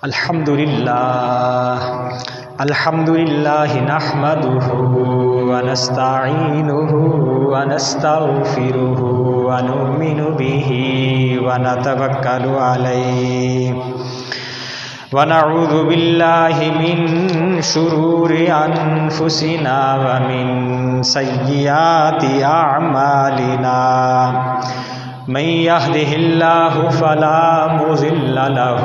الحمدللہ نحمدہ ونستعینہ ونستغفرہ ونؤمن بہ ونتوکل علیہ ونعوذ باللہ من شرور انفسنا ومن سیئات اعمالنا من يهده الله فلا مضل له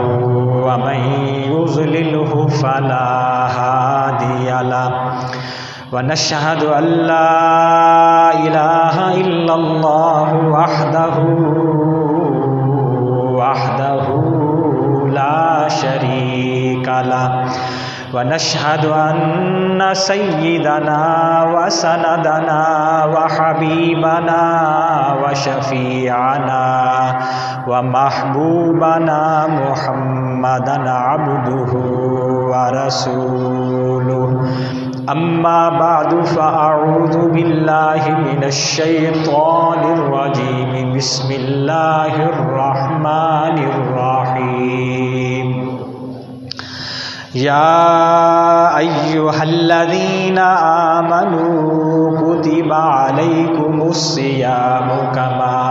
ومن يضلله فلا هادي له ونشهد أن لا إله إلا الله وحده لا شريك له ونشهد أن سيدنا وسندنا وحبيبنا وشفيعنا ومحبوبنا محمدا عبده ورسوله أما بعد فأعوذ بالله من الشيطان الرجيم بسم الله الرحمن الرحيم يا أيها الذين آمنوا كتب عليكم الصيام كما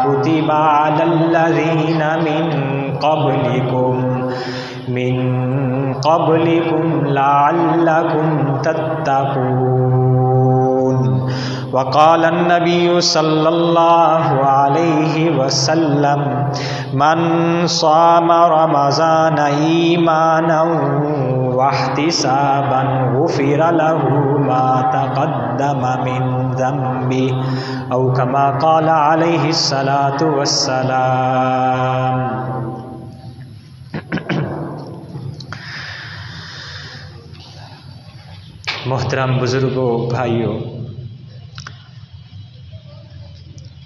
كتب على الذين من قبلكم لعلكم تتقون وقال النبي صلى الله عليه وسلم من صام رمضان إيمانا واحتسابا غفر له ما تقدم من ذنبه أو كما قال عليه الصلاة والسلام۔ محترم بزرگوں، بھائیوں،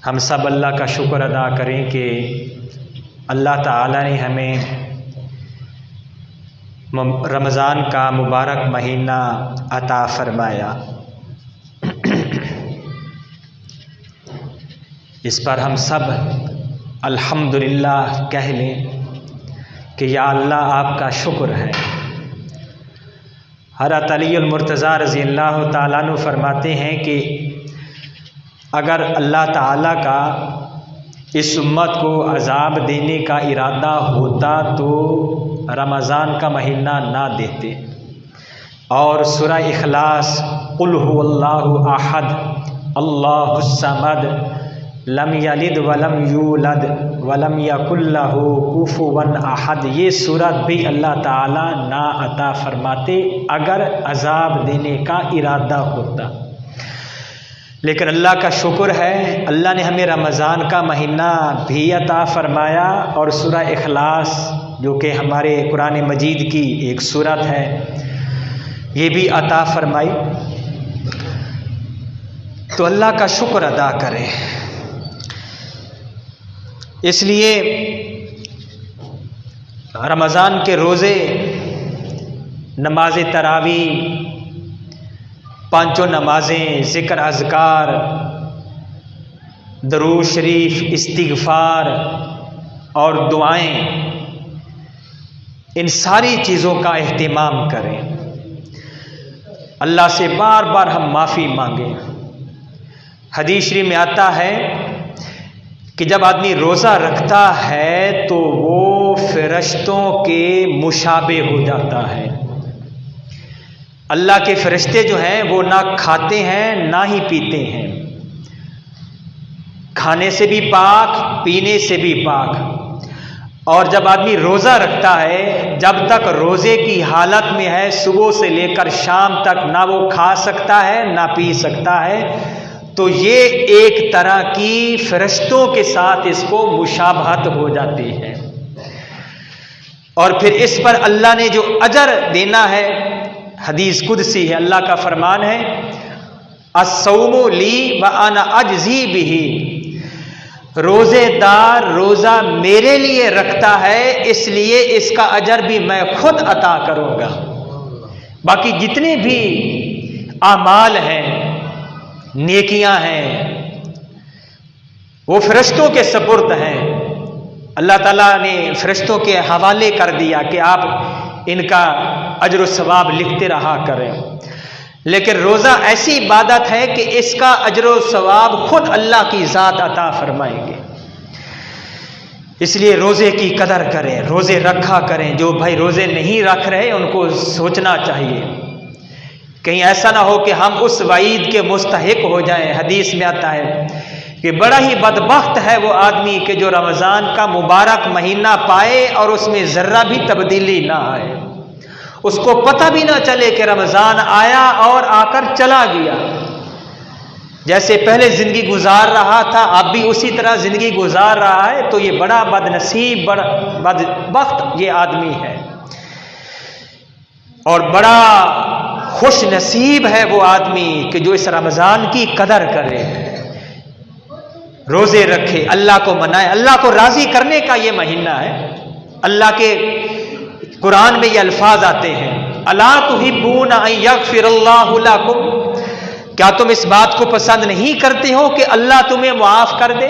ہم سب اللہ کا شکر ادا کریں کہ اللہ تعالیٰ نے ہمیں رمضان کا مبارک مہینہ عطا فرمایا۔ اس پر ہم سب الحمدللہ کہہ لیں کہ یا اللہ آپ کا شکر ہے۔ حضرت علی المرتضیٰ رضی اللہ تعالیٰ عنہ فرماتے ہیں کہ اگر اللہ تعالیٰ کا اس امت کو عذاب دینے کا ارادہ ہوتا تو رمضان کا مہینہ نہ دیتے، اور سورہ اخلاص قل هو اللہ احد اللہ الصمد لم یلد ولم یولد ولم یکن لہ کفوا احد، یہ سورت بھی اللہ تعالیٰ نہ عطا فرماتے اگر عذاب دینے کا ارادہ ہوتا۔ لیکن اللہ کا شکر ہے، اللہ نے ہمیں رمضان کا مہینہ بھی عطا فرمایا، اور سورہ اخلاص جو کہ ہمارے قرآن مجید کی ایک سورت ہے یہ بھی عطا فرمائی۔ تو اللہ کا شکر ادا کریں۔ اس لیے رمضان کے روزے، نماز تراویح، پانچوں نمازیں، ذکر اذکار، درود شریف، استغفار اور دعائیں، ان ساری چیزوں کا اہتمام کریں۔ اللہ سے بار بار ہم معافی مانگیں۔ حدیث شریف میں آتا ہے کہ جب آدمی روزہ رکھتا ہے تو وہ فرشتوں کے مشابہ ہو جاتا ہے۔ اللہ کے فرشتے جو ہیں وہ نہ کھاتے ہیں نہ ہی پیتے ہیں، کھانے سے بھی پاک، پینے سے بھی پاک۔ اور جب آدمی روزہ رکھتا ہے، جب تک روزے کی حالت میں ہے، صبح سے لے کر شام تک نہ وہ کھا سکتا ہے نہ پی سکتا ہے، تو یہ ایک طرح کی فرشتوں کے ساتھ اس کو مشابہت ہو جاتی ہے۔ اور پھر اس پر اللہ نے جو اجر دینا ہے، حدیث قدسی ہے، اللہ کا فرمان ہے الصوم لی وانا اجزی بہ، روزے دار روزہ میرے لیے رکھتا ہے، اس لیے اس کا اجر بھی میں خود عطا کروں گا۔ باقی جتنے بھی اعمال ہیں، نیکیاں ہیں، وہ فرشتوں کے سپرد ہیں، اللہ تعالیٰ نے فرشتوں کے حوالے کر دیا کہ آپ ان کا اجر و ثواب لکھتے رہا کریں، لیکن روزہ ایسی عبادت ہے کہ اس کا اجر و ثواب خود اللہ کی ذات عطا فرمائیں گے۔ اس لیے روزے کی قدر کریں، روزے رکھا کریں۔ جو بھائی روزے نہیں رکھ رہے ان کو سوچنا چاہیے، کہیں ایسا نہ ہو کہ ہم اس وعید کے مستحق ہو جائیں۔ حدیث میں آتا ہے کہ بڑا ہی بدبخت ہے وہ آدمی کہ جو رمضان کا مبارک مہینہ پائے اور اس میں ذرہ بھی تبدیلی نہ آئے، اس کو پتہ بھی نہ چلے کہ رمضان آیا اور آ کر چلا گیا۔ جیسے پہلے زندگی گزار رہا تھا اب بھی اسی طرح زندگی گزار رہا ہے، تو یہ بڑا بد نصیب، بڑا بدبخت یہ آدمی ہے، اور بڑا خوش نصیب ہے وہ آدمی کہ جو اس رمضان کی قدر کرے، روزے رکھے، اللہ کو منائے۔ اللہ کو راضی کرنے کا یہ مہینہ ہے۔ اللہ کے قرآن میں یہ الفاظ آتے ہیں، الا تحبون ان یغفر اللہ لکم، کیا تم اس بات کو پسند نہیں کرتے ہو کہ اللہ تمہیں معاف کر دے؟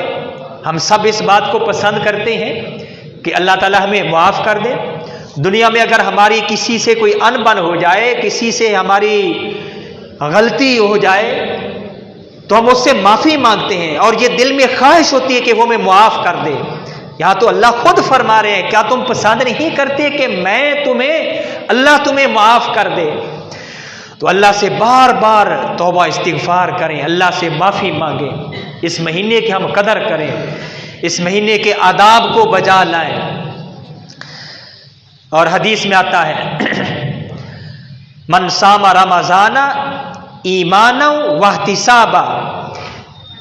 ہم سب اس بات کو پسند کرتے ہیں کہ اللہ تعالی ہمیں معاف کر دے۔ دنیا میں اگر ہماری کسی سے کوئی انبن ہو جائے، کسی سے ہماری غلطی ہو جائے تو ہم اس سے معافی مانگتے ہیں، اور یہ دل میں خواہش ہوتی ہے کہ وہ ہمیں معاف کر دے۔ یہاں تو اللہ خود فرما رہے ہیں، کیا تم پسند نہیں کرتے کہ اللہ تمہیں معاف کر دے؟ تو اللہ سے بار بار توبہ استغفار کریں، اللہ سے معافی مانگیں، اس مہینے کی ہم قدر کریں، اس مہینے کے آداب کو بجا لائیں۔ اور حدیث میں آتا ہے من صام رمضان ایمانا واحتسابا،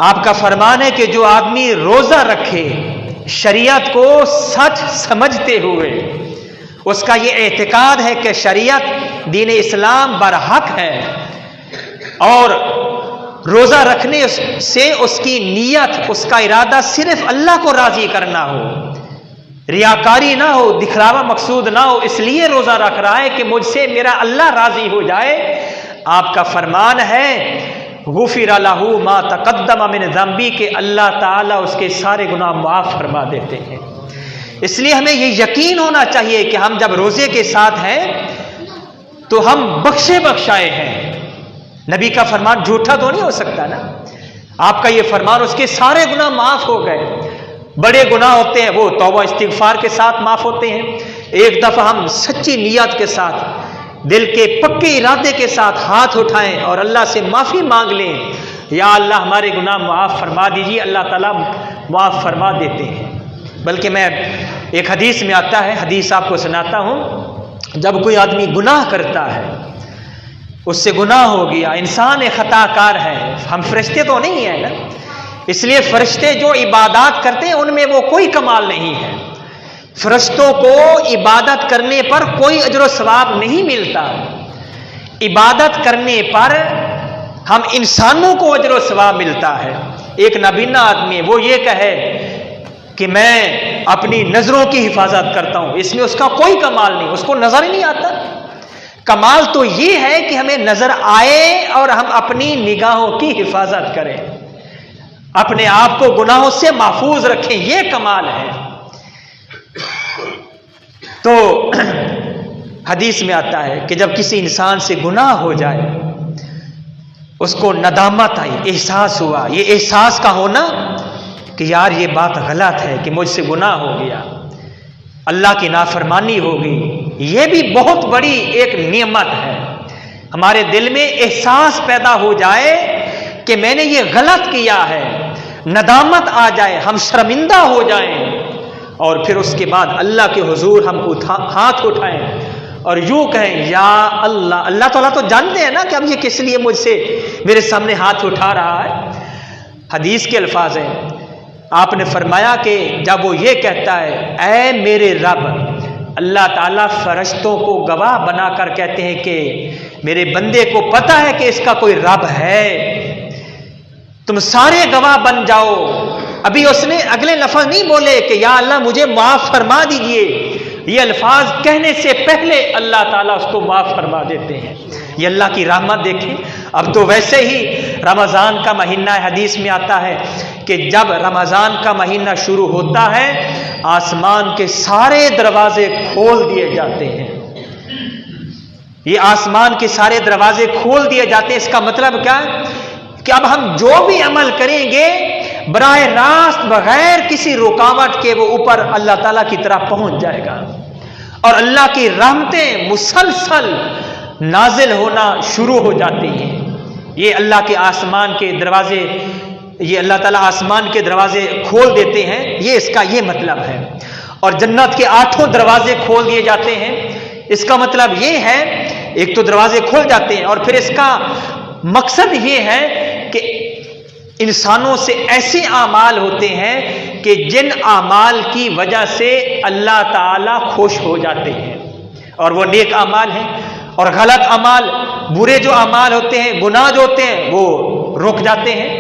آپ کا فرمان ہے کہ جو آدمی روزہ رکھے شریعت کو سچ سمجھتے ہوئے، اس کا یہ اعتقاد ہے کہ شریعت دین اسلام برحق ہے، اور روزہ رکھنے سے اس کی نیت، اس کا ارادہ صرف اللہ کو راضی کرنا ہو، ریاکاری نہ ہو، دکھلاوا مقصود نہ ہو، اس لیے روزہ رکھ رہا ہے کہ مجھ سے میرا اللہ راضی ہو جائے۔ آپ کا فرمان ہے غفر لہ ما تقدم من ذنبی، کہ اللہ تعالیٰ اس کے سارے گناہ معاف فرما دیتے ہیں۔ اس لیے ہمیں یہ یقین ہونا چاہیے کہ ہم جب روزے کے ساتھ ہیں تو ہم بخشے بخشائے ہیں۔ نبی کا فرمان جھوٹا تو نہیں ہو سکتا نا، آپ کا یہ فرمان اس کے سارے گناہ معاف ہو گئے۔ بڑے گناہ ہوتے ہیں وہ توبہ استغفار کے ساتھ معاف ہوتے ہیں۔ ایک دفعہ ہم سچی نیت کے ساتھ، دل کے پکے ارادے کے ساتھ ہاتھ اٹھائیں اور اللہ سے معافی مانگ لیں، یا اللہ ہمارے گناہ معاف فرما دیجیے، اللہ تعالیٰ معاف فرما دیتے ہیں۔ بلکہ میں ایک حدیث میں آتا ہے، حدیث آپ کو سناتا ہوں، جب کوئی آدمی گناہ کرتا ہے، اس سے گناہ ہو گیا، انسان خطا کار ہے، ہم فرشتے تو نہیں ہیں نا، اس لیے فرشتے جو عبادات کرتے ہیں ان میں وہ کوئی کمال نہیں ہے۔ فرشتوں کو عبادت کرنے پر کوئی اجر و ثواب نہیں ملتا، عبادت کرنے پر ہم انسانوں کو اجر و ثواب ملتا ہے۔ ایک نابینا آدمی وہ یہ کہے کہ میں اپنی نظروں کی حفاظت کرتا ہوں، اس میں اس کا کوئی کمال نہیں، اس کو نظر ہی نہیں آتا۔ کمال تو یہ ہے کہ ہمیں نظر آئے اور ہم اپنی نگاہوں کی حفاظت کریں، اپنے آپ کو گناہوں سے محفوظ رکھیں، یہ کمال ہے۔ تو حدیث میں آتا ہے کہ جب کسی انسان سے گناہ ہو جائے، اس کو ندامت آئی، احساس ہوا، یہ احساس کا ہونا کہ یار یہ بات غلط ہے کہ مجھ سے گناہ ہو گیا، اللہ کی نافرمانی ہو گئی، یہ بھی بہت بڑی ایک نعمت ہے۔ ہمارے دل میں احساس پیدا ہو جائے کہ میں نے یہ غلط کیا ہے، ندامت آ جائے، ہم شرمندہ ہو جائیں، اور پھر اس کے بعد اللہ کے حضور ہم ہاتھ اٹھائیں اور یوں کہیں یا اللہ۔ اللہ تعالیٰ تو جانتے ہیں نا کہ اب یہ کس لیے مجھ سے میرے سامنے ہاتھ اٹھا رہا ہے۔ حدیث کے الفاظ ہیں، آپ نے فرمایا کہ جب وہ یہ کہتا ہے اے میرے رب، اللہ تعالیٰ فرشتوں کو گواہ بنا کر کہتے ہیں کہ میرے بندے کو پتہ ہے کہ اس کا کوئی رب ہے، تم سارے گواہ بن جاؤ۔ ابھی اس نے اگلے لفظ نہیں بولے کہ یا اللہ مجھے معاف فرما دیجئے، یہ الفاظ کہنے سے پہلے اللہ تعالیٰ اس کو معاف فرما دیتے ہیں۔ یہ اللہ کی رحمت دیکھیں۔ اب تو ویسے ہی رمضان کا مہینہ حدیث میں آتا ہے کہ جب رمضان کا مہینہ شروع ہوتا ہے آسمان کے سارے دروازے کھول دیے جاتے ہیں۔ یہ آسمان کے سارے دروازے کھول دیے جاتے ہیں، اس کا مطلب کیا ہے کہ اب ہم جو بھی عمل کریں گے براہ راست بغیر کسی رکاوٹ کے وہ اوپر اللہ تعالیٰ کی طرف پہنچ جائے گا، اور اللہ کی رحمتیں مسلسل نازل ہونا شروع ہو جاتی ہیں۔ یہ اللہ کے آسمان کے دروازے، یہ اللہ تعالیٰ آسمان کے دروازے کھول دیتے ہیں، یہ اس کا یہ مطلب ہے۔ اور جنت کے 8 دروازے کھول دیے جاتے ہیں، اس کا مطلب یہ ہے، ایک تو دروازے کھول جاتے ہیں، اور پھر اس کا مقصد یہ ہے کہ انسانوں سے ایسے اعمال ہوتے ہیں کہ جن اعمال کی وجہ سے اللہ تعالیٰ خوش ہو جاتے ہیں، اور وہ نیک اعمال ہیں، اور غلط اعمال، برے جو اعمال ہوتے ہیں، گناہ جو ہوتے ہیں، وہ رک جاتے ہیں۔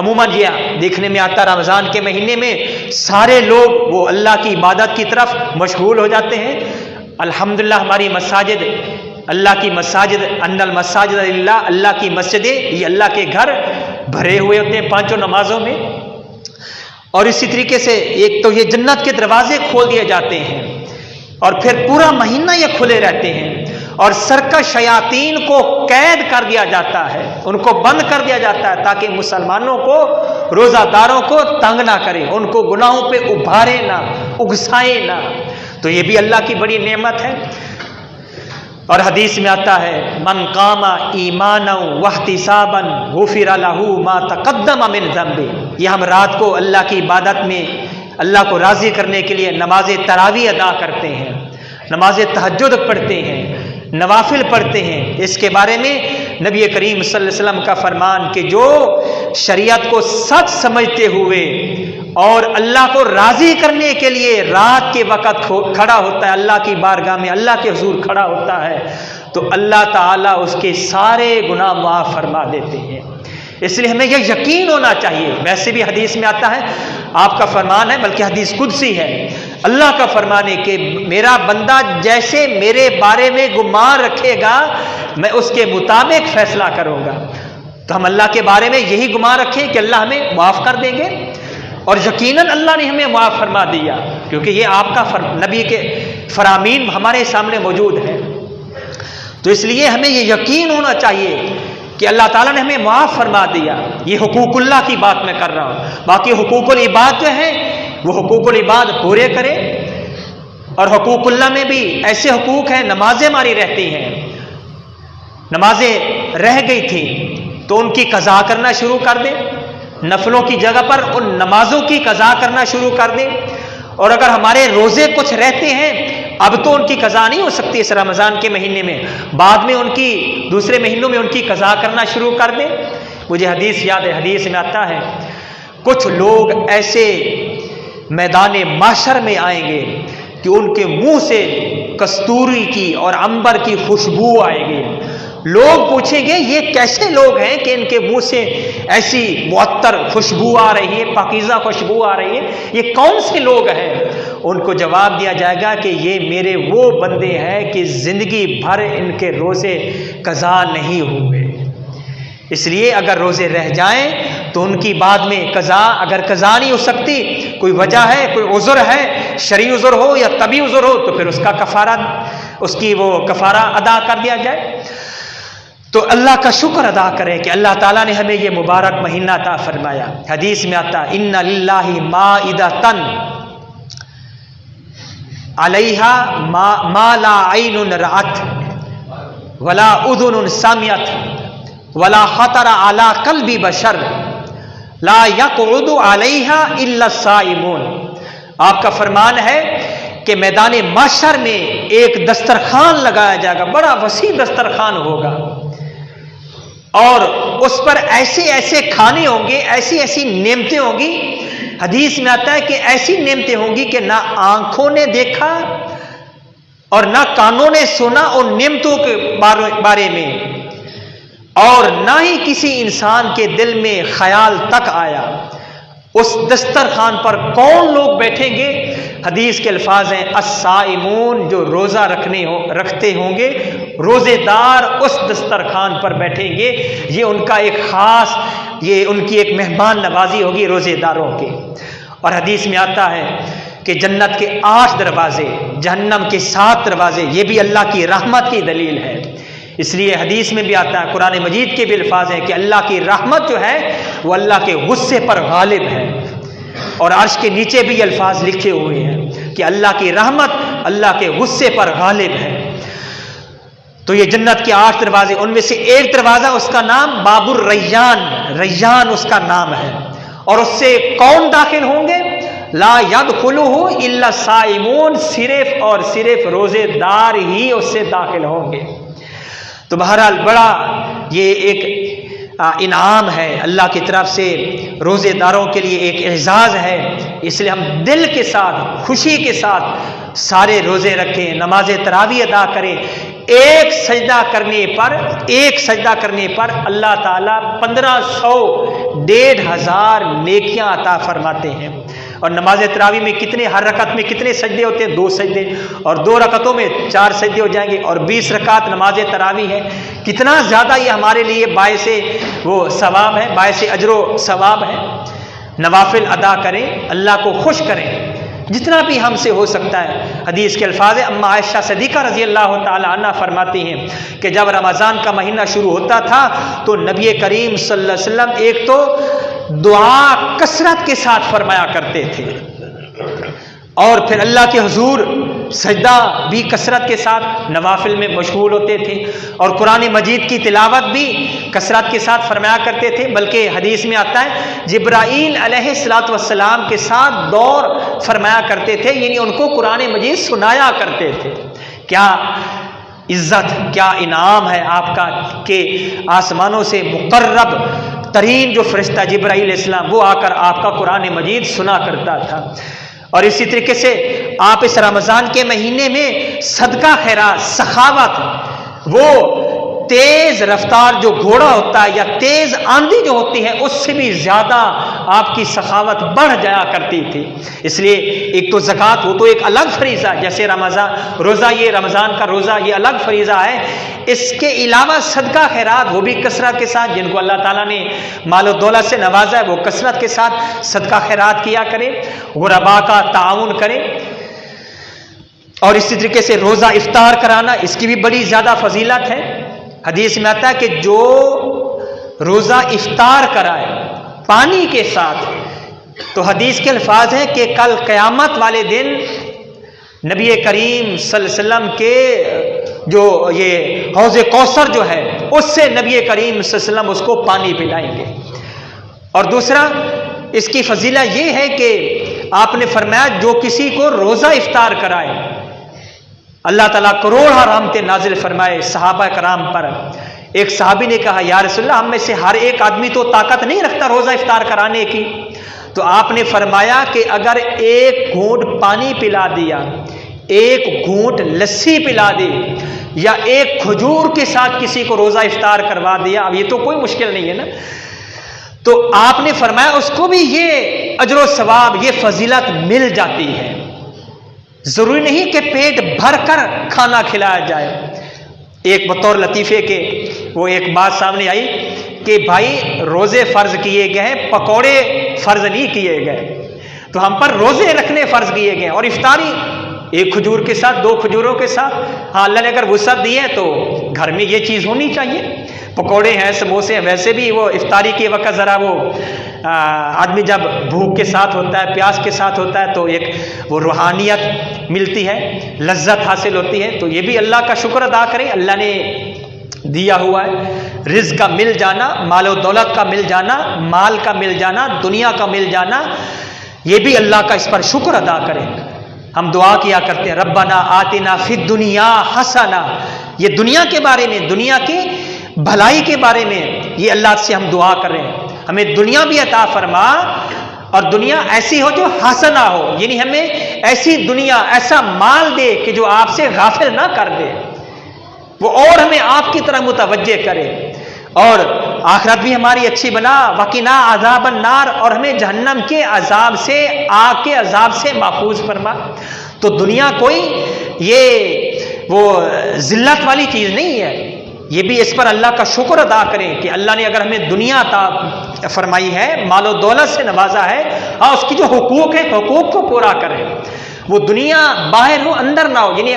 عموماً یہ دیکھنے میں آتا رمضان کے مہینے میں سارے لوگ وہ اللہ کی عبادت کی طرف مشغول ہو جاتے ہیں۔ الحمدللہ ہماری مساجد، اللہ کی مساجد، ان المساجد للہ، اللہ کی مسجدیں، یہ اللہ کے گھر بھرے ہوئے ہوتے ہیں 5 نمازوں میں۔ اور اسی طریقے سے ایک تو یہ جنت کے دروازے کھول دیے جاتے ہیں، اور پھر پورا مہینہ یہ کھلے رہتے ہیں، اور سرکش شیاطین کو قید کر دیا جاتا ہے، ان کو بند کر دیا جاتا ہے تاکہ مسلمانوں کو، روزہ داروں کو تنگ نہ کرے، ان کو گناہوں پہ ابھارے نہ، اگسائے نہ۔ تو یہ بھی اللہ کی بڑی نعمت ہے۔ اور حدیث میں آتا ہے من قام ایمانا واحتسابا غفر له ما تقدم من ذنبه۔ یہ ہم رات کو اللہ کی عبادت میں اللہ کو راضی کرنے کے لیے نماز تراویح ادا کرتے ہیں، نماز تہجد پڑھتے ہیں، نوافل پڑھتے ہیں۔ اس کے بارے میں نبی کریم صلی اللہ علیہ وسلم کا فرمان کہ جو شریعت کو سچ سمجھتے ہوئے اور اللہ کو راضی کرنے کے لیے رات کے وقت کھڑا ہوتا ہے، اللہ کی بارگاہ میں اللہ کے حضور کھڑا ہوتا ہے، تو اللہ تعالیٰ اس کے سارے گناہ معاف فرما دیتے ہیں۔ اس لیے ہمیں یہ یقین ہونا چاہیے۔ ویسے بھی حدیث میں آتا ہے، آپ کا فرمان ہے، بلکہ حدیث قدسی ہے، اللہ کا فرمان ہے کہ میرا بندہ جیسے میرے بارے میں گمان رکھے گا میں اس کے مطابق فیصلہ کروں گا۔ تو ہم اللہ کے بارے میں یہی گمان رکھیں کہ اللہ ہمیں معاف کر دیں گے، اور یقیناً اللہ نے ہمیں معاف فرما دیا، کیونکہ یہ آپ کا نبی کے فرامین ہمارے سامنے موجود ہے۔ تو اس لیے ہمیں یہ یقین ہونا چاہیے کہ اللہ تعالیٰ نے ہمیں معاف فرما دیا۔ یہ حقوق اللہ کی بات میں کر رہا ہوں، باقی حقوق العباد جو ہیں وہ حقوق العباد پورے کریں۔ اور حقوق اللہ میں بھی ایسے حقوق ہیں، نمازیں ہماری رہتی ہیں، نمازیں رہ گئی تھیں تو ان کی قضا کرنا شروع کر دیں، نفلوں کی جگہ پر ان نمازوں کی قضا کرنا شروع کر دیں۔ اور اگر ہمارے روزے کچھ رہتے ہیں، اب تو ان کی قضا نہیں ہو سکتی اس رمضان کے مہینے میں، بعد میں ان کی دوسرے مہینوں میں ان کی قضا کرنا شروع کر دیں۔ مجھے حدیث یاد ہے، حدیث میں آتا ہے کچھ لوگ ایسے میدان محشر میں آئیں گے کہ ان کے منہ سے کستوری کی اور عنبر کی خوشبو آئے گی۔ لوگ پوچھیں گے یہ کیسے لوگ ہیں کہ ان کے منہ سے ایسی معطر خوشبو آ رہی ہے، پاکیزہ خوشبو آ رہی ہے، یہ کون سے لوگ ہیں؟ ان کو جواب دیا جائے گا کہ یہ میرے وہ بندے ہیں کہ زندگی بھر ان کے روزے قضا نہیں ہوئے۔ اس لیے اگر روزے رہ جائیں تو ان کی بعد میں قضا، اگر قضا نہیں ہو سکتی، کوئی وجہ ہے، کوئی عذر ہے، شرعی عذر ہو یا طبی عذر ہو، تو پھر اس کا کفارہ، اس کی وہ کفارہ ادا کر دیا جائے۔ تو اللہ کا شکر ادا کریں کہ اللہ تعالیٰ نے ہمیں یہ مبارک مہینہ عطا فرمایا۔ حدیث میں آتا ان للہ مائدۃ علیہا ما لا عین رأت ولا اذن سمعت ولا خطر علی قلب بشر لا یقعد علیہا الا الصائمون۔ آپ کا فرمان ہے کہ میدان محشر میں ایک دسترخوان لگایا جائے گا، بڑا وسیع دسترخوان ہوگا، اور اس پر ایسے ایسے کھانے ہوں گے، ایسی ایسی نعمتیں ہوں گی۔ حدیث میں آتا ہے کہ ایسی نعمتیں ہوں گی کہ نہ آنکھوں نے دیکھا اور نہ کانوں نے سنا ان نعمتوں کے بارے میں، اور نہ ہی کسی انسان کے دل میں خیال تک آیا۔ اس دسترخوان پر کون لوگ بیٹھیں گے؟ حدیث کے الفاظ ہیں الصائمون، جو روزہ رکھتے ہوں گے، روزے دار اس دسترخوان پر بیٹھیں گے۔ یہ ان کا ایک خاص، یہ ان کی ایک مہمان نوازی ہوگی روزے داروں کی۔ اور حدیث میں آتا ہے کہ جنت کے 8 دروازے، جہنم کے 7 دروازے، یہ بھی اللہ کی رحمت کی دلیل ہے۔ اس لیے حدیث میں بھی آتا ہے، قرآن مجید کے بھی الفاظ ہیں کہ اللہ کی رحمت جو ہے وہ اللہ کے غصے پر غالب ہے، اور عرش کے نیچے بھی یہ الفاظ لکھے ہوئے ہیں کہ اللہ کی رحمت اللہ کے غصے پر غالب ہے۔ تو یہ جنت کے 8 دروازے، ان میں سے ایک دروازہ اس کا نام باب الریان، ریان اس کا نام ہے، اور اس سے کون داخل ہوں گے؟ لا يدخلہ الا الصائمون، صرف اور صرف روزے دار ہی اس سے داخل ہوں گے۔ تو بہرحال بڑا یہ ایک انعام ہے اللہ کی طرف سے، روزے داروں کے لیے ایک اعزاز ہے۔ اس لیے ہم دل کے ساتھ، خوشی کے ساتھ سارے روزے رکھیں، نماز تراویح ادا کریں۔ ایک سجدہ کرنے پر اللہ تعالیٰ 1500 1500 نیکیاں عطا فرماتے ہیں۔ اور نماز تراویح میں کتنے، ہر رکعت میں کتنے سجدے ہوتے ہیں؟ 2 سجدے، اور 2 رکعتوں میں 4 سجدے ہو جائیں گے، اور 20 رکعت نماز تراویح ہے۔ کتنا زیادہ یہ ہمارے لیے باعث وہ ثواب ہے، باعث اجر و ثواب ہے۔ نوافل ادا کریں، اللہ کو خوش کریں جتنا بھی ہم سے ہو سکتا ہے۔ حدیث کے الفاظ ہے، اما عائشہ صدیقہ رضی اللہ تعالی عنہ فرماتی ہیں کہ جب رمضان کا مہینہ شروع ہوتا تھا تو نبی کریم صلی اللہ علیہ وسلم ایک تو دعا کثرت کے ساتھ فرمایا کرتے تھے، اور پھر اللہ کے حضور سجدہ بھی کثرت کے ساتھ نوافل میں مشغول ہوتے تھے، اور قرآن مجید کی تلاوت بھی کثرت کے ساتھ فرمایا کرتے تھے۔ بلکہ حدیث میں آتا ہے جبرائیل علیہ الصلوۃ والسلام کے ساتھ دور فرمایا کرتے تھے، یعنی ان کو قرآن مجید سنایا کرتے تھے۔ کیا عزت، کیا انعام ہے آپ کا کہ آسمانوں سے مقرب ترین جو فرشتہ جبرائیل علیہ السلام وہ آ کر آپ کا قرآن مجید سنا کرتا تھا۔ اور اسی طریقے سے آپ اس رمضان کے مہینے میں صدقہ خیرات، سخاوت، وہ تیز رفتار جو گھوڑا ہوتا ہے یا تیز آندھی جو ہوتی ہے اس سے بھی زیادہ آپ کی سخاوت بڑھ جایا کرتی تھی۔ اس لیے ایک تو زکوٰۃ، وہ تو ایک الگ فریضہ، جیسے روزہ، یہ رمضان کا روزہ یہ الگ فریضہ ہے۔ اس کے علاوہ صدقہ خیرات وہ بھی کثرت کے ساتھ، جن کو اللہ تعالیٰ نے مال و دولت سے نوازا ہے وہ کثرت کے ساتھ صدقہ خیرات کیا کرے، غرباء کا تعاون کرے۔ اور اسی طریقے سے روزہ افطار کرانا، اس کی بھی بڑی زیادہ فضیلت ہے۔ حدیث میں آتا ہے کہ جو روزہ افطار کرائے پانی کے ساتھ، تو حدیث کے الفاظ ہیں کہ کل قیامت والے دن نبی کریم صلی اللہ علیہ وسلم کے جو یہ حوض کوثر جو ہے اس سے نبی کریم صلی اللہ علیہ وسلم اس کو پانی پلائیں گے۔ اور دوسرا اس کی فضیلت یہ ہے کہ آپ نے فرمایا جو کسی کو روزہ افطار کرائے اللہ تعالیٰ کروڑوں رحمتیں نازل فرمائے صحابہ کرام پر۔ ایک صحابی نے کہا یا رسول اللہ، ہم میں سے ہر ایک آدمی تو طاقت نہیں رکھتا روزہ افطار کرانے کی، تو آپ نے فرمایا کہ اگر ایک گھونٹ پانی پلا دیا، ایک گھونٹ لسی پلا دی، یا ایک کھجور کے ساتھ کسی کو روزہ افطار کروا دیا، اب یہ تو کوئی مشکل نہیں ہے نا، تو آپ نے فرمایا اس کو بھی یہ اجر و ثواب، یہ فضیلت مل جاتی ہے۔ ضروری نہیں کہ پیٹ بھر کر کھانا کھلایا جائے۔ ایک بطور لطیفے کے وہ ایک بات سامنے آئی کہ بھائی روزے فرض کیے گئے ہیں، پکوڑے فرض نہیں کیے گئے، تو ہم پر روزے رکھنے فرض کیے گئے اور افطاری ایک کھجور کے ساتھ، 2 کھجوروں کے ساتھ۔ ہاں اللہ نے اگر وسعت دی ہے تو گھر میں یہ چیز ہونی چاہیے، پکوڑے ہیں، سموسے ہیں، ویسے بھی وہ افطاری کے وقت ذرا وہ آدمی جب بھوک کے ساتھ ہوتا ہے، پیاس کے ساتھ ہوتا ہے تو ایک وہ روحانیت ملتی ہے، لذت حاصل ہوتی ہے، تو یہ بھی اللہ کا شکر ادا کریں۔ اللہ نے دیا ہوا ہے رزق کا مل جانا، مال و دولت کا مل جانا، مال کا مل جانا، دنیا کا مل جانا، یہ بھی اللہ کا اس پر شکر ادا کریں۔ ہم دعا کیا کرتے ہیں ربنا آتنا فی الدنیا حسنہ، یہ دنیا کے بارے میں، دنیا کی بھلائی کے بارے میں یہ اللہ سے ہم دعا کر رہے ہیں، ہمیں دنیا بھی عطا فرما اور دنیا ایسی ہو جو حسنہ ہو، یعنی ہمیں ایسی دنیا، ایسا مال دے کہ جو آپ سے غافل نہ کر دے، وہ اور ہمیں آپ کی طرح متوجہ کرے، اور آخرت بھی ہماری اچھی بنا، وقنا عذاب النار، اور ہمیں جہنم کے عذاب سے، آگ کے عذاب سے محفوظ فرما۔ تو دنیا کوئی یہ وہ ذلت والی چیز نہیں ہے، یہ بھی اس پر اللہ کا شکر ادا کریں کہ اللہ نے اگر ہمیں دنیا عطا فرمائی ہے، مال و دولت سے نوازا ہے، ہاں اس کی جو حقوق ہیں حقوق کو پورا کریں، وہ دنیا باہر ہو اندر نہ ہو، یعنی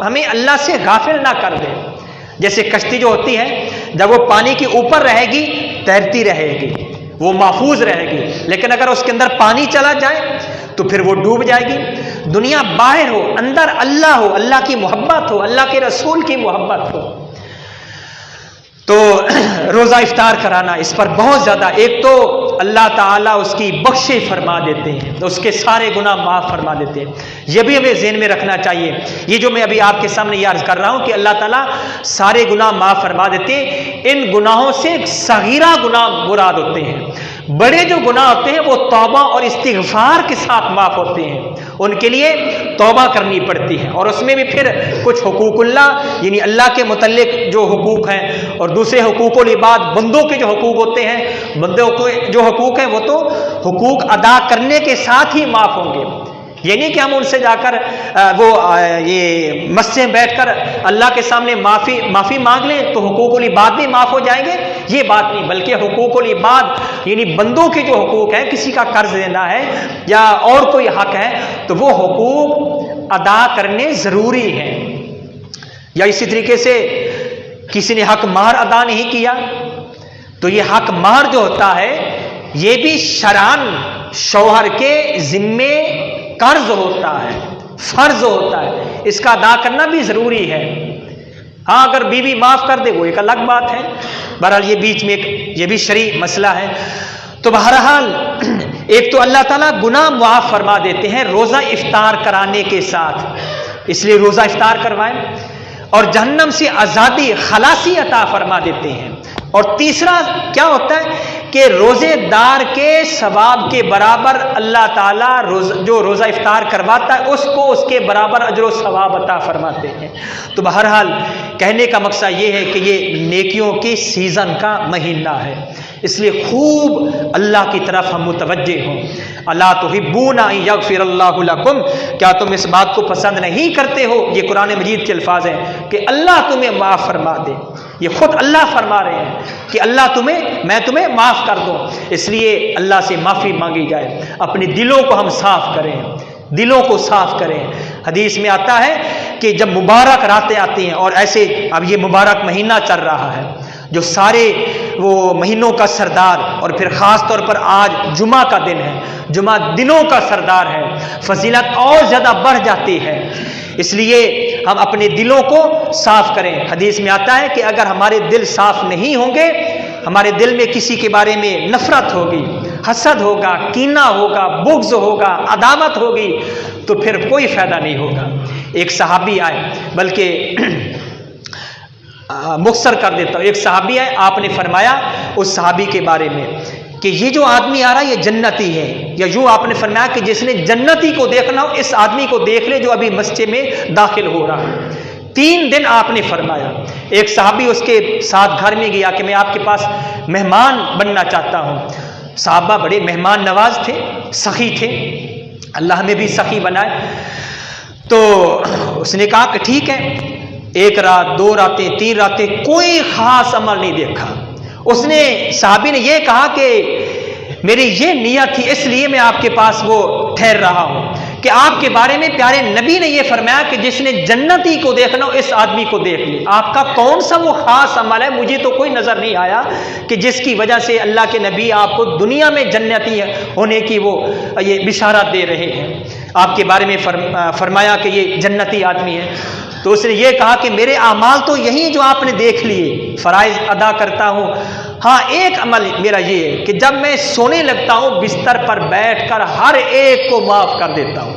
ہمیں اللہ سے غافل نہ کر دے۔ جیسے کشتی جو ہوتی ہے جب وہ پانی کے اوپر رہے گی تیرتی رہے گی، وہ محفوظ رہے گی، لیکن اگر اس کے اندر پانی چلا جائے تو پھر وہ ڈوب جائے گی۔ دنیا باہر ہو اندر اللہ ہو، اللہ کی محبت ہو، اللہ کے رسول کی محبت ہو۔ تو روزہ افطار کرانا اس پر بہت زیادہ، ایک تو اللہ تعالیٰ اس کی بخشش فرما دیتے ہیں، تو اس کے سارے گناہ معاف فرما دیتے ہیں، یہ بھی ہمیں ذہن میں رکھنا چاہیے۔ یہ جو میں ابھی آپ کے سامنے یہ عرض کر رہا ہوں کہ اللہ تعالیٰ سارے گناہ معاف فرما دیتے ہیں، ان گناہوں سے صغیرہ گناہ مراد ہوتے ہیں، بڑے جو گناہ ہوتے ہیں وہ توبہ اور استغفار کے ساتھ معاف ہوتے ہیں، ان کے لیے توبہ کرنی پڑتی ہے، اور اس میں بھی پھر کچھ حقوق اللہ یعنی اللہ کے متعلق جو حقوق ہیں، اور دوسرے حقوق العباد بندوں کے جو حقوق ہوتے ہیں، بندوں کے جو حقوق ہیں وہ تو حقوق ادا کرنے کے ساتھ ہی معاف ہوں گے۔ یہ نہیں کہ ہم ان سے جا کر یہ مسجد میں بیٹھ کر اللہ کے سامنے معافی مانگ لیں تو حقوق العباد بھی معاف ہو جائیں گے، یہ بات نہیں، بلکہ حقوق العباد یعنی بندوں کے جو حقوق ہیں، کسی کا قرض دینا ہے یا اور کوئی حق ہے تو وہ حقوق ادا کرنے ضروری ہیں۔ یا اسی طریقے سے کسی نے حق مہر ادا نہیں کیا تو یہ حق مہر جو ہوتا ہے یہ بھی شرعاً شوہر کے ذمے قرض ہوتا ہے، فرض ہوتا ہے، اس کا ادا کرنا بھی ضروری ہے۔ ہاں اگر بیوی معاف کر دے وہ ایک الگ بات ہے، بہرحال یہ بیچ میں یہ بھی شرعی مسئلہ ہے۔ تو بہرحال ایک تو اللہ تعالیٰ گناہ معاف فرما دیتے ہیں روزہ افطار کرانے کے ساتھ، اس لیے روزہ افطار کروائیں، اور جہنم سے آزادی خلاصی عطا فرما دیتے ہیں۔ اور تیسرا کیا ہوتا ہے کہ روزے دار کے ثواب کے برابر اللہ تعالیٰ جو روزہ افطار کرواتا ہے اس کو اس کے برابر اجر و ثواب عطا فرماتے ہیں۔ تو بہرحال کہنے کا مقصد یہ ہے کہ یہ نیکیوں کے سیزن کا مہینہ ہے، اس لیے خوب اللہ کی طرف ہم متوجہ ہوں۔ الا تحبون ان یغفر اللہ لکم، کیا تم اس بات کو پسند نہیں کرتے ہو، یہ قرآن مجید کے الفاظ ہیں کہ اللہ تمہیں معاف فرما دے، یہ خود اللہ فرما رہے ہیں کہ اللہ میں تمہیں معاف کر دوں۔ اس لیے اللہ سے معافی مانگی جائے، اپنے دلوں کو ہم صاف کریں، دلوں کو صاف کریں۔ حدیث میں آتا ہے کہ جب مبارک راتیں آتی ہیں، اور ایسے اب یہ مبارک مہینہ چل رہا ہے جو سارے وہ مہینوں کا سردار، اور پھر خاص طور پر آج جمعہ کا دن ہے، جمعہ دنوں کا سردار ہے، فضیلت اور زیادہ بڑھ جاتی ہے، اس لیے ہم اپنے دلوں کو صاف کریں۔ حدیث میں آتا ہے کہ اگر ہمارے دل صاف نہیں ہوں گے، ہمارے دل میں کسی کے بارے میں نفرت ہوگی، حسد ہوگا، کینہ ہوگا، بغض ہوگا، عداوت ہوگی، تو پھر کوئی فائدہ نہیں ہوگا۔ ایک صحابی آئے، بلکہ مختصر کر دیتا ہوں، ایک صحابی آئے، آپ نے فرمایا اس صحابی کے بارے میں کہ یہ جو آدمی آ رہا ہے یہ جنتی ہے، یا یوں آپ نے فرمایا کہ جس نے جنتی کو دیکھنا ہو اس آدمی کو دیکھ لے جو ابھی مسجد میں داخل ہو رہا ہے۔ 3 دن آپ نے فرمایا۔ ایک صحابی اس کے ساتھ گھر میں گیا کہ میں آپ کے پاس مہمان بننا چاہتا ہوں۔ صحابہ بڑے مہمان نواز تھے، سخی تھے، اللہ ہمیں بھی سخی بنائے۔ تو اس نے کہا کہ ٹھیک ہے، 1 رات 2 راتیں 3 راتیں کوئی خاص عمل نہیں دیکھا۔ اس نے صحابی نے یہ کہا کہ میری یہ نیت تھی، اس لیے میں آپ کے پاس وہ ٹھہر رہا ہوں کہ آپ کے بارے میں پیارے نبی نے یہ فرمایا کہ جس نے جنتی کو دیکھنا ہو اس آدمی کو دیکھ لی۔ آپ کا کون سا وہ خاص عمل ہے؟ مجھے تو کوئی نظر نہیں آیا کہ جس کی وجہ سے اللہ کے نبی آپ کو دنیا میں جنتی ہونے کی وہ یہ بشارت دے رہے ہیں۔ آپ کے بارے میں فرمایا کہ یہ جنتی آدمی ہے۔ تو اس نے یہ کہا کہ میرے اعمال تو یہی جو آپ نے دیکھ لیے، فرائض ادا کرتا ہوں، ہاں ایک عمل میرا یہ ہے کہ جب میں سونے لگتا ہوں بستر پر بیٹھ کر ہر ایک کو معاف کر دیتا ہوں،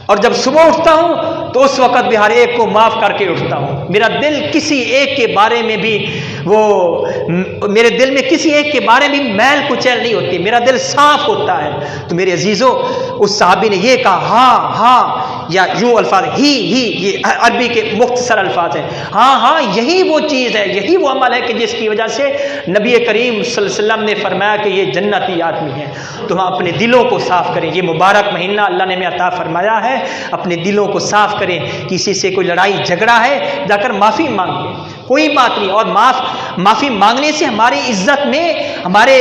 اور جب صبح اٹھتا ہوں تو اس وقت بھی ہر ایک کو معاف کر کے اٹھتا ہوں۔ میرا دل کسی ایک کے بارے میں بھی میرے دل میں کسی ایک کے بارے میں میل کچیل نہیں ہوتی، میرا دل صاف ہوتا ہے۔ تو میرے عزیزوں، اس صحابی نے یہ کہا ہاں یا یوں الفاظ ہی یہ عربی کے مختصر الفاظ ہیں، ہاں یہی وہ چیز ہے، یہی وہ عمل ہے کہ جس کی وجہ سے نبی کریم صلی اللہ علیہ وسلم نے فرمایا کہ یہ جنتی آدمی ہے۔ تو ہم اپنے دلوں کو صاف کریں، یہ مبارک مہینہ اللہ نے ہمیں عطا فرمایا ہے، اپنے دلوں کو صاف کریں۔ کسی سے کوئی لڑائی جھگڑا ہے جا کر معافی مانگیں، کوئی بات نہیں، اور معافی مانگنے سے ہماری عزت میں، ہمارے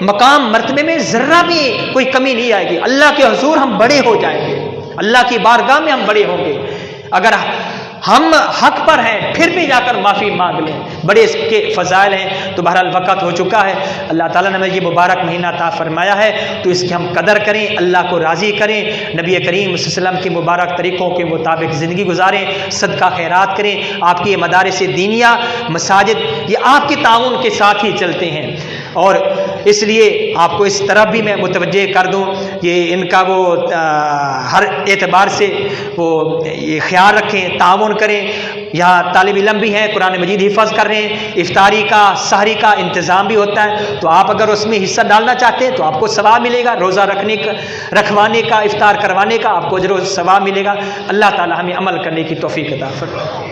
مقام مرتبے میں ذرہ بھی کوئی کمی نہیں آئے گی، اللہ کے حضور ہم بڑے ہو جائیں گے، اللہ کی بارگاہ میں ہم بڑے ہوں گے۔ اگر ہم حق پر ہیں پھر بھی جا کر معافی مانگ لیں، بڑے اس کے فضائل ہیں۔ تو بہرحال وقت ہو چکا ہے، اللہ تعالیٰ نے ہمیں یہ مبارک مہینہ عطا فرمایا ہے تو اس کی ہم قدر کریں، اللہ کو راضی کریں، نبی کریم صلی اللہ علیہ وسلم کے مبارک طریقوں کے مطابق زندگی گزاریں، صدقہ خیرات کریں۔ آپ کی یہ مدارس دینیہ مساجد یہ آپ کے تعاون کے ساتھ ہی چلتے ہیں، اور اس لیے آپ کو اس طرف بھی میں متوجہ کر دوں، یہ ان کا وہ ہر اعتبار سے وہ یہ خیال رکھیں، تعاون کریں۔ یہاں طالب علم بھی ہیں، قرآن مجید حفظ کر رہے ہیں، افطاری کا سحری کا انتظام بھی ہوتا ہے، تو آپ اگر اس میں حصہ ڈالنا چاہتے ہیں تو آپ کو ثواب ملے گا، روزہ رکھوانے کا، افطار کروانے کا آپ کو اجر و ثواب ملے گا۔ اللہ تعالی ہمیں عمل کرنے کی توفیق عطا فرمائے۔